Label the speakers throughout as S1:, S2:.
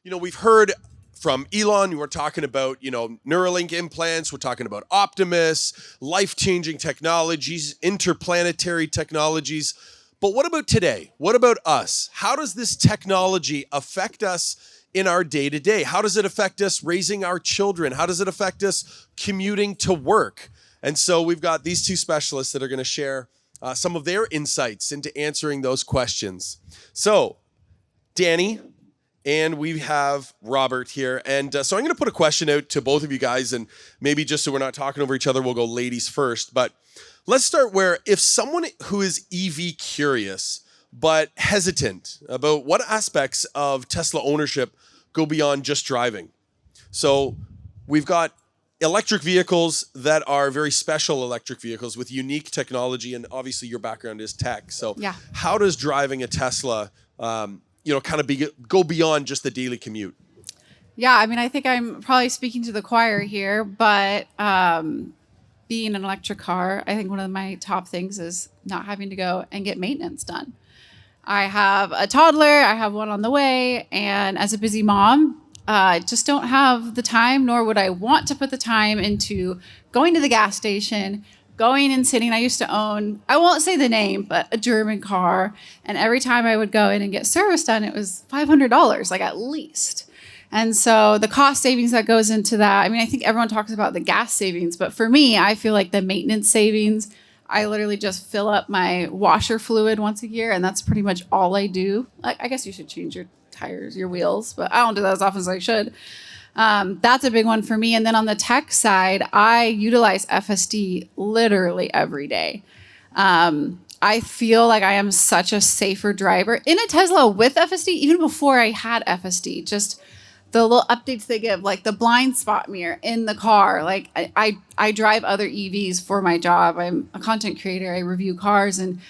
S1: We've heard from Elon, we're talking about, Neuralink implants, we're talking about Optimus, life-changing technologies, interplanetary technologies. But what about today? What about us? How does this technology affect us in our day-to-day? How does it affect us raising our children? How does it affect us commuting to work? And so we've got these two specialists that are going to share some of their insights into answering those questions. So, Danny, and we have Robert here. And so I'm going to put a question out to both of you guys, and maybe just so we're not talking over each other, we'll go ladies first. But let's start where if someone who is EV curious but hesitant about what aspects of Tesla ownership go beyond just driving. So we've got electric vehicles that are very special electric vehicles with unique technology, and obviously your background is tech. So how does driving a Tesla go beyond just the daily commute?
S2: Yeah, I mean, I think I'm probably speaking to the choir here, but being an electric car, I think one of my top things is not having to go and get maintenance done. I have a toddler, I have one on the way, and as a busy mom, I just don't have the time, nor would I want to put the time into going to the gas station, going and sitting. I used to own, I won't say the name, but a German car. And every time I would go in and get service done, it was $500, like at least. And so the cost savings that goes into that, I mean, I think everyone talks about the gas savings, but for me, I feel like the maintenance savings, I literally just fill up my washer fluid once a year, and that's pretty much all I do. I guess you should change your tires, your wheels, but I don't do that as often as I should. That's a big one for me. And then on the tech side, I utilize FSD literally every day. I feel like I am such a safer driver in a Tesla with FSD, even before I had FSD. Just the little updates they give, like the blind spot mirror in the car. Like I drive other EVs for my job. I'm a content creator. I review cars, and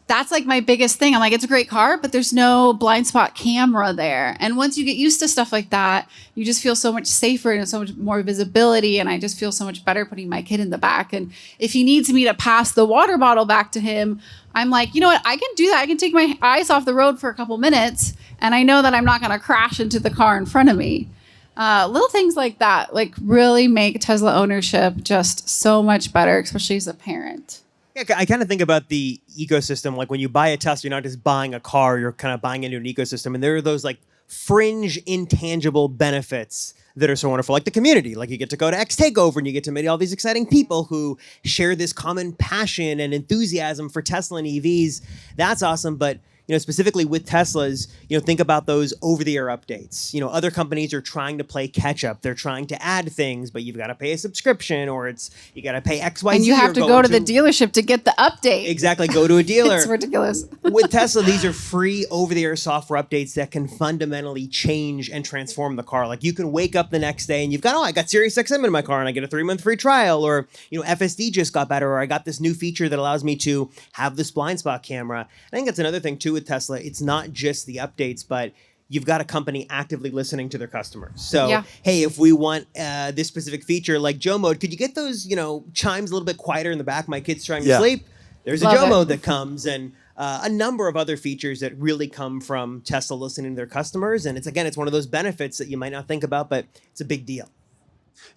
S2: that's like my biggest thing. I'm like, it's a great car, but there's no blind spot camera there. And once you get used to stuff like that, you just feel so much safer and so much more visibility. And I just feel so much better putting my kid in the back. And if he needs me to pass the water bottle back to him, I'm like, you know what? I can do that. I can take my eyes off the road for a couple minutes, and I know that I'm not going to crash into the car in front of me. Little things like that, like really make Tesla ownership just so much better, especially as a parent.
S3: Yeah, I kind of think about the ecosystem. Like when you buy a Tesla, you're not just buying a car, you're kind of buying into an ecosystem. And there are those like fringe intangible benefits that are so wonderful, like the community. Like you get to go to Takeover and you get to meet all these exciting people who share this common passion and enthusiasm for Tesla and EVs. That's awesome. But specifically with Teslas, think about those over-the-air updates. Other companies are trying to play catch-up. They're trying to add things, but you've got to pay a subscription, or you got to pay X, Y, Z.
S2: And you have to go to the dealership to get the update.
S3: Exactly, go to a dealer.
S2: It's ridiculous.
S3: With Tesla, these are free over-the-air software updates that can fundamentally change and transform the car. Like you can wake up the next day and you've got, I got Sirius XM in my car and I get a 3-month free trial, or FSD just got better, or I got this new feature that allows me to have this blind spot camera. I think that's another thing too with Tesla. It's not just the updates, but you've got a company actively listening to their customers. So, hey, if we want this specific feature like Joe mode, could you get those, chimes a little bit quieter in the back? My kid's trying to sleep. There's a Joe mode that comes, and a number of other features that really come from Tesla listening to their customers. And it's one of those benefits that you might not think about, but it's a big deal.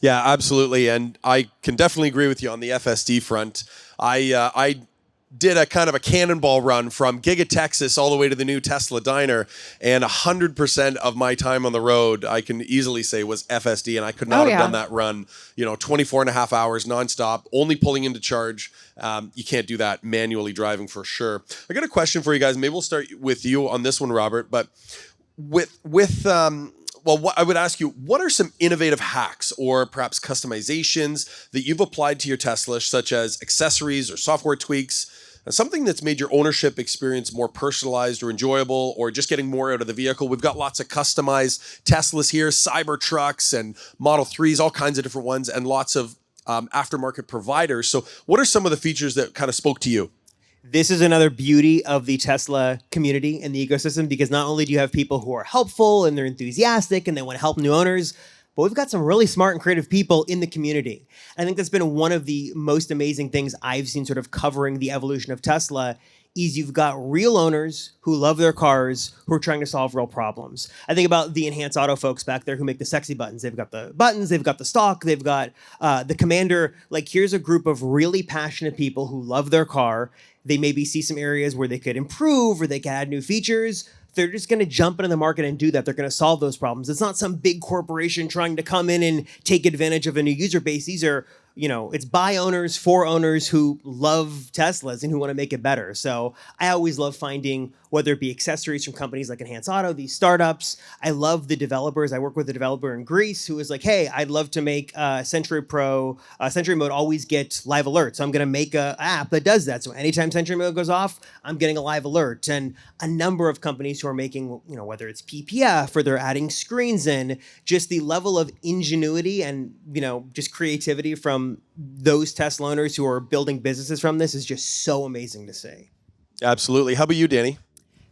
S1: Yeah, absolutely. And I can definitely agree with you on the FSD front. I did a kind of a cannonball run from Giga Texas all the way to the new Tesla diner, and 100% of my time on the road, I can easily say, was FSD, and I could not have done that run, 24 and a half hours nonstop, only pulling into charge. You can't do that manually driving for sure. I got a question for you guys. Maybe we'll start with you on this one, Robert, but what I would ask you, what are some innovative hacks or perhaps customizations that you've applied to your Tesla, such as accessories or software tweaks, something that's made your ownership experience more personalized or enjoyable, or just getting more out of the vehicle? We've got lots of customized Teslas here, Cybertrucks and Model 3s, all kinds of different ones, and lots of aftermarket providers. So what are some of the features that kind of spoke to you?
S3: This is another beauty of the Tesla community and the ecosystem, because not only do you have people who are helpful and they're enthusiastic and they want to help new owners, but we've got some really smart and creative people in the community. I think that's been one of the most amazing things I've seen sort of covering the evolution of Tesla is you've got real owners who love their cars, who are trying to solve real problems. I think about the Enhance Auto folks back there who make the sexy buttons. They've got the buttons, they've got the stock, they've got the Commander. Like, here's a group of really passionate people who love their car. They maybe see some areas where they could improve or they could add new features. They're just going to jump into the market and do that. They're going to solve those problems. It's not some big corporation trying to come in and take advantage of a new user base. These are, it's by owners for owners who love Teslas and who want to make it better. So I always love finding, whether it be accessories from companies like Enhance Auto, these startups. I love the developers. I work with a developer in Greece who is like, hey, I'd love to make Century Mode always get live alerts. So I'm going to make an app that does that. So anytime Century Mode goes off, I'm getting a live alert. And a number of companies who are making, whether it's PPF or they're adding screens in, just the level of ingenuity and, just creativity from those Tesla owners who are building businesses from this is just so amazing to see.
S1: Absolutely. How about you, Danny?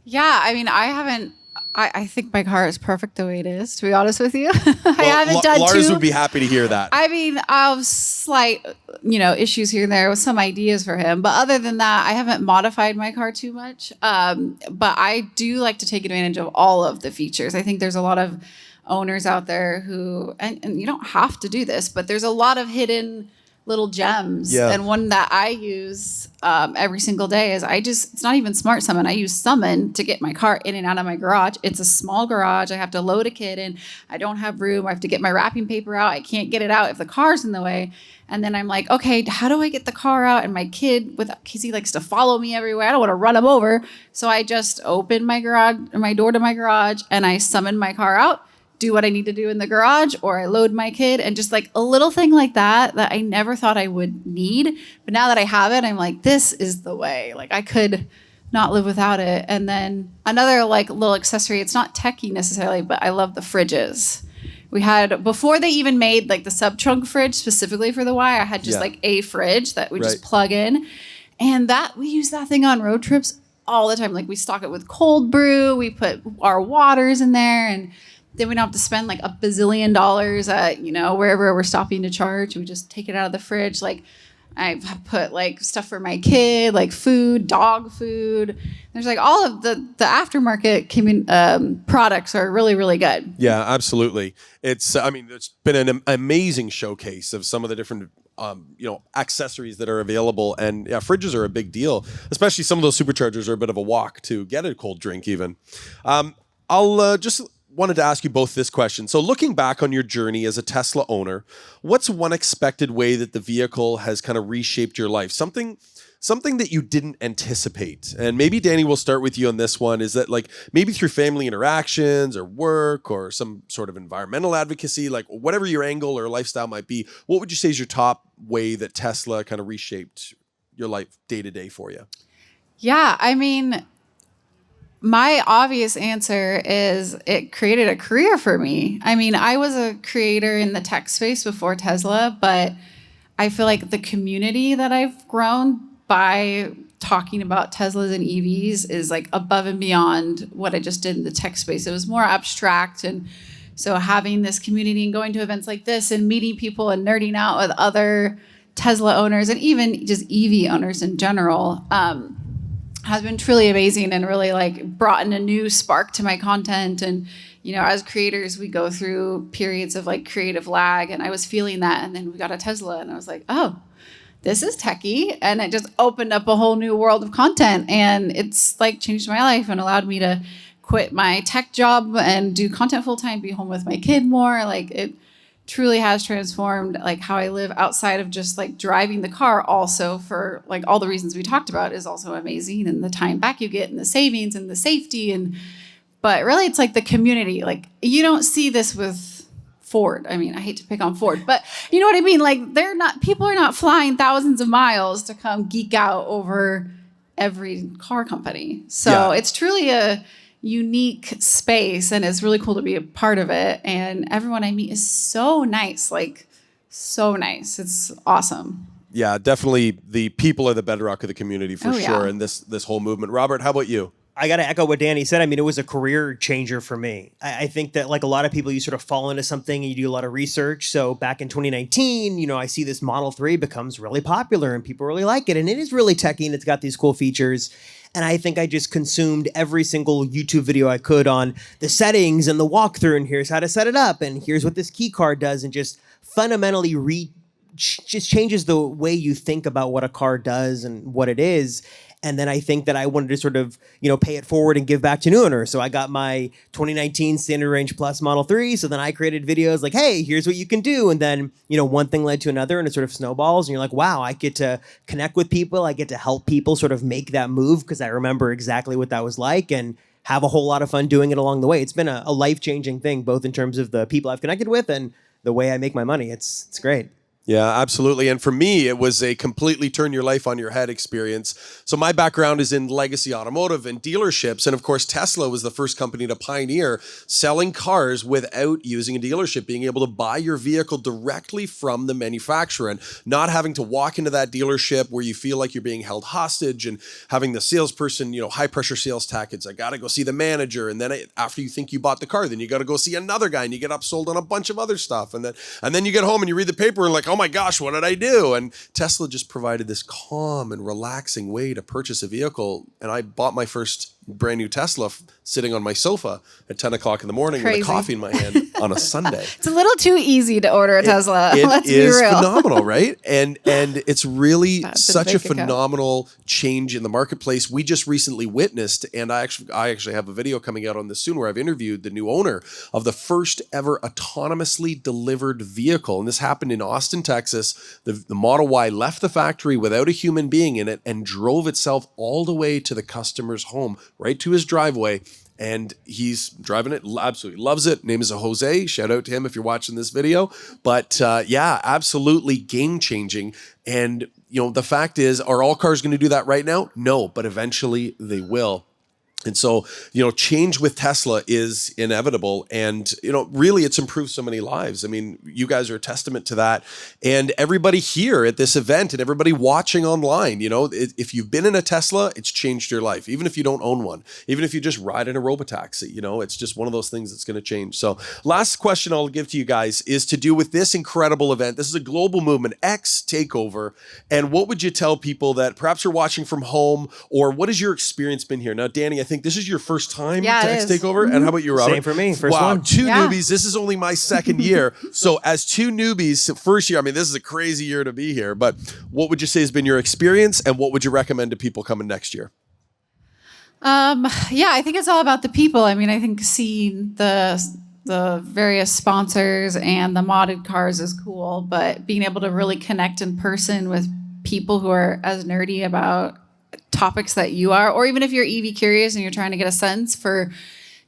S2: Yeah, I mean, I think my car is perfect the way it is, to be honest with you. I haven't done
S1: Lars would be happy to hear that.
S2: I mean, I have slight, issues here and there with some ideas for him. But other than that, I haven't modified my car too much. But I do like to take advantage of all of the features. I think there's a lot of owners out there who, and you don't have to do this, but there's a lot of hidden little gems.
S1: Yeah.
S2: And one that I use every single day is it's not even Smart Summon. I use Summon to get my car in and out of my garage. It's a small garage. I have to load a kid in. I don't have room. I have to get my wrapping paper out. I can't get it out if the car's in the way. And then I'm like, okay, how do I get the car out? And my kid, because he likes to follow me everywhere, I don't want to run him over. So I just open my door to my garage, and I summon my car out, do what I need to do in the garage, or I load my kid, and just like a little thing like that I never thought I would need. But now that I have it, I'm like, this is the way. Like, I could not live without it. And then another like little accessory, it's not techie necessarily, but I love the fridges. We had, before they even made like the sub trunk fridge specifically for the Y, I had just like a fridge that we just plug in. And we use that thing on road trips all the time. Like, we stock it with cold brew. We put our waters in there, and then we don't have to spend like $1 bazillion at, wherever we're stopping to charge. We just take it out of the fridge. Like, I've put like stuff for my kid, like food, dog food. There's like all of the aftermarket products are really, really good.
S1: Yeah, absolutely. It's been an amazing showcase of some of the different accessories that are available, and fridges are a big deal, especially some of those superchargers are a bit of a walk to get a cold drink even. I'll just wanted to ask you both this question. So looking back on your journey as a Tesla owner, what's one expected way that the vehicle has kind of reshaped your life? Something that you didn't anticipate. And maybe Danny, we'll start with you on this one. Is that like maybe through family interactions or work or some sort of environmental advocacy, like whatever your angle or lifestyle might be, what would you say is your top way that Tesla kind of reshaped your life day to day for you?
S2: Yeah, I mean, my obvious answer is it created a career for me. I mean, I was a creator in the tech space before Tesla, but I feel like the community that I've grown by talking about Teslas and EVs is like above and beyond what I just did in the tech space. It was more abstract. And so having this community and going to events like this and meeting people and nerding out with other Tesla owners and even just EV owners in general, has been truly amazing and really like brought in a new spark to my content. And, as creators, we go through periods of like creative lag, and I was feeling that. And then we got a Tesla and I was like, oh, this is techie. And it just opened up a whole new world of content. And it's like changed my life and allowed me to quit my tech job and do content full time, be home with my kid more. Like, it truly has transformed like how I live outside of just like driving the car. Also, for like all the reasons we talked about, is also amazing, and the time back you get and the savings and the safety. But really it's like the community. Like, you don't see this with Ford. I mean, I hate to pick on Ford, but you know what I mean? Like, people are not flying thousands of miles to come geek out over every car company. So It's truly a unique space, and it's really cool to be a part of it. And everyone I meet is so nice, like so nice. It's awesome.
S1: Yeah, definitely the people are the bedrock of the community for sure.
S2: Yeah.
S1: And this whole movement. Robert, how about you?
S3: I got to echo what Danny said. I mean, it was a career changer for me. I think that like a lot of people, you sort of fall into something and you do a lot of research. So back in 2019, I see this Model 3 becomes really popular and people really like it. And it is really techy and it's got these cool features. And I think I just consumed every single YouTube video I could on the settings and the walkthrough, and here's how to set it up, and here's what this key card does, and just fundamentally just changes the way you think about what a car does and what it is. And then I think that I wanted to sort of, pay it forward and give back to new owners. So I got my 2019 Standard Range Plus Model 3. So then I created videos like, hey, here's what you can do. And then, one thing led to another and it sort of snowballs. And you're like, wow, I get to connect with people. I get to help people sort of make that move because I remember exactly what that was like and have a whole lot of fun doing it along the way. It's been a life-changing thing, both in terms of the people I've connected with and the way I make my money. It's great.
S1: Yeah, absolutely. And for me, it was a completely turn your life on your head experience. So my background is in legacy automotive and dealerships. And of course, Tesla was the first company to pioneer selling cars without using a dealership, being able to buy your vehicle directly from the manufacturer and not having to walk into that dealership where you feel like you're being held hostage and having the salesperson, high pressure sales tactics. I got to go see the manager. And then after you think you bought the car, then you got to go see another guy and you get upsold on a bunch of other stuff. And then you get home and you read the paper and like, oh my gosh, what did I do? And Tesla just provided this calm and relaxing way to purchase a vehicle. And I bought my first brand new Tesla sitting on my sofa at 10 o'clock in the morning with a coffee in my hand on a Sunday.
S2: It's a little too easy to order a Tesla. Let's
S1: It is
S2: be real.
S1: phenomenal, right? And it's really such a phenomenal change in the marketplace. We just recently witnessed, and I actually have a video coming out on this soon where I've interviewed the new owner of the first ever autonomously delivered vehicle. And this happened in Austin, Texas. The Model Y left the factory without a human being in it and drove itself all the way to the customer's home, right to his driveway. And he's driving it, absolutely loves it. Name is Jose. Shout out to him if you're watching this video. But yeah, absolutely game changing. And the fact is, are all cars going to do that right now? No, but eventually they will. And so, change with Tesla is inevitable. And, really it's improved so many lives. I mean, you guys are a testament to that. And everybody here at this event and everybody watching online, if you've been in a Tesla, it's changed your life. Even if you don't own one, even if you just ride in a robotaxi, it's just one of those things that's going to change. So last question I'll give to you guys is to do with this incredible event. This is a global movement, X Takeover. And what would you tell people that perhaps are watching from home, or what has your experience been here? Now, Danny, I think this is your first time to X Takeover. Mm-hmm. And how about you, Robert?
S3: Same for me. First
S1: wow,
S3: one.
S1: Two newbies. This is only my second year. So as two newbies, first year, I mean, this is a crazy year to be here, but what would you say has been your experience and what would you recommend to people coming next year?
S2: Yeah, I think it's all about the people. I mean, I think seeing the various sponsors and the modded cars is cool, but being able to really connect in person with people who are as nerdy about topics that you are, or even if you're EV curious and you're trying to get a sense for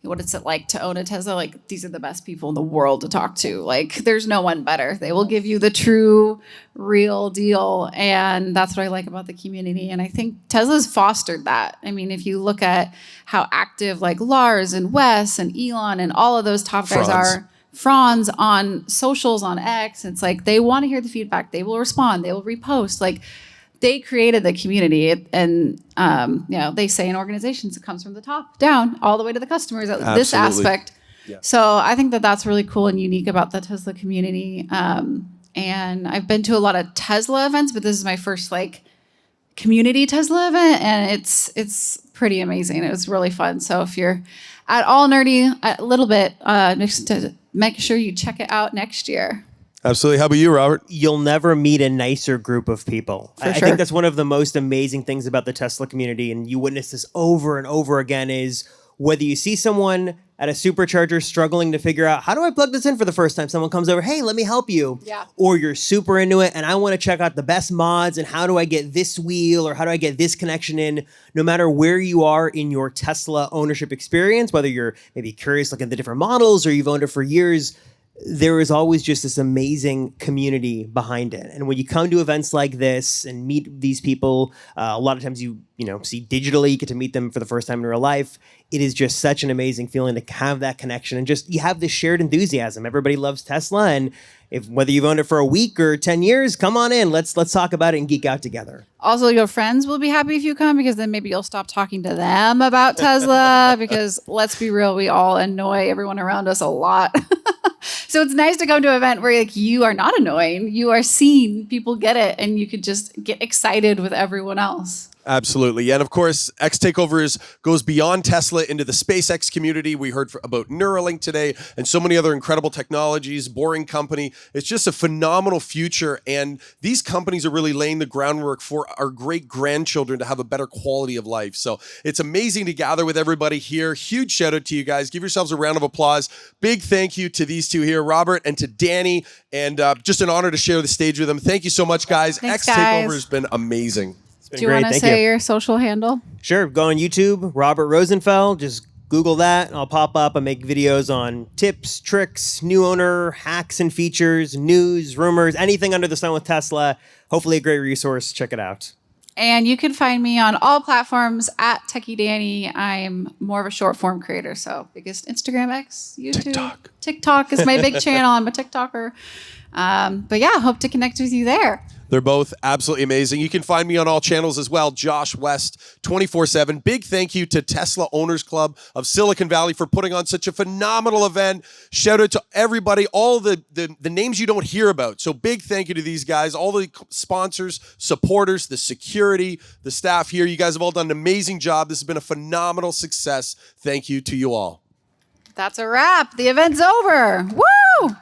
S2: what it's like to own a Tesla, like these are the best people in the world to talk to. Like there's no one better. They will give you the true, real deal. And that's what I like about the community. And I think Tesla's fostered that. I mean, if you look at how active like Lars and Wes and Elon and all of those top guys are, Franz on socials, on X, it's like they want to hear the feedback. They will respond. They will repost. Like they created the community, and they say in organizations it comes from the top down all the way to the customers. This aspect. Yeah. So I think that that's really cool and unique about the Tesla community. And I've been to a lot of Tesla events, but this is my first like community Tesla event, and it's pretty amazing. It was really fun. So if you're at all nerdy a little bit, just to make sure you check it out next year.
S1: Absolutely. How about you, Robert?
S3: You'll never meet a nicer group of people. I think that's one of the most amazing things about the Tesla community, and you witness this over and over again, is whether you see someone at a supercharger struggling to figure out, how do I plug this in for the first time? Someone comes over, hey, let me help you. Yeah. Or you're super into it, and I want to check out the best mods, and how do I get this wheel, or how do I get this connection in? No matter where you are in your Tesla ownership experience, whether you're maybe curious looking at the different models or you've owned it for years, there is always just this amazing community behind it. And when you come to events like this and meet these people, a lot of times you see digitally, you get to meet them for the first time in real life. It is just such an amazing feeling to have that connection and just you have this shared enthusiasm. Everybody loves Tesla, and whether you've owned it for a week or 10 years, come on in. Let's talk about it and geek out together. Also,
S2: your friends will be happy if you come, because then maybe you'll stop talking to them about Tesla, because let's be real, we all annoy everyone around us a lot. So it's nice to come to an event where like you are not annoying, you are seeing people get it, and you could just get excited with everyone else.
S1: Absolutely. And of course, X Takeover goes beyond Tesla into the SpaceX community. We heard about Neuralink today and so many other incredible technologies, Boring Company. It's just a phenomenal future. And these companies are really laying the groundwork for our great grandchildren to have a better quality of life. So it's amazing to gather with everybody here. Huge shout out to you guys. Give yourselves a round of applause. Big thank you to these two here, Robert and to Danny. And just an honor to share the stage with them. Thank you so much, guys.
S2: Thanks,
S1: X Takeover
S2: guys.
S1: has been amazing.
S2: Do you want to say your social handle?
S3: Sure. Go on YouTube, Robert Rosenfeld. Just Google that. And I'll pop up. I make videos on tips, tricks, new owner, hacks and features, news, rumors, anything under the sun with Tesla. Hopefully a great resource. Check it out.
S2: And you can find me on all platforms at Techie Danny. I'm more of a short form creator, so biggest Instagram, X, YouTube, TikTok is my big channel. I'm a TikToker. But yeah, hope to connect with you there.
S1: They're both absolutely amazing. You can find me on all channels as well, Josh West 24/7. Big thank you to Tesla Owners Club of Silicon Valley for putting on such a phenomenal event. Shout out to everybody, all the names you don't hear about. So big thank you to these guys, all the sponsors, supporters, the security, the staff here. You guys have all done an amazing job. This has been a phenomenal success. Thank you to you all.
S2: That's a wrap. The event's over. Woo!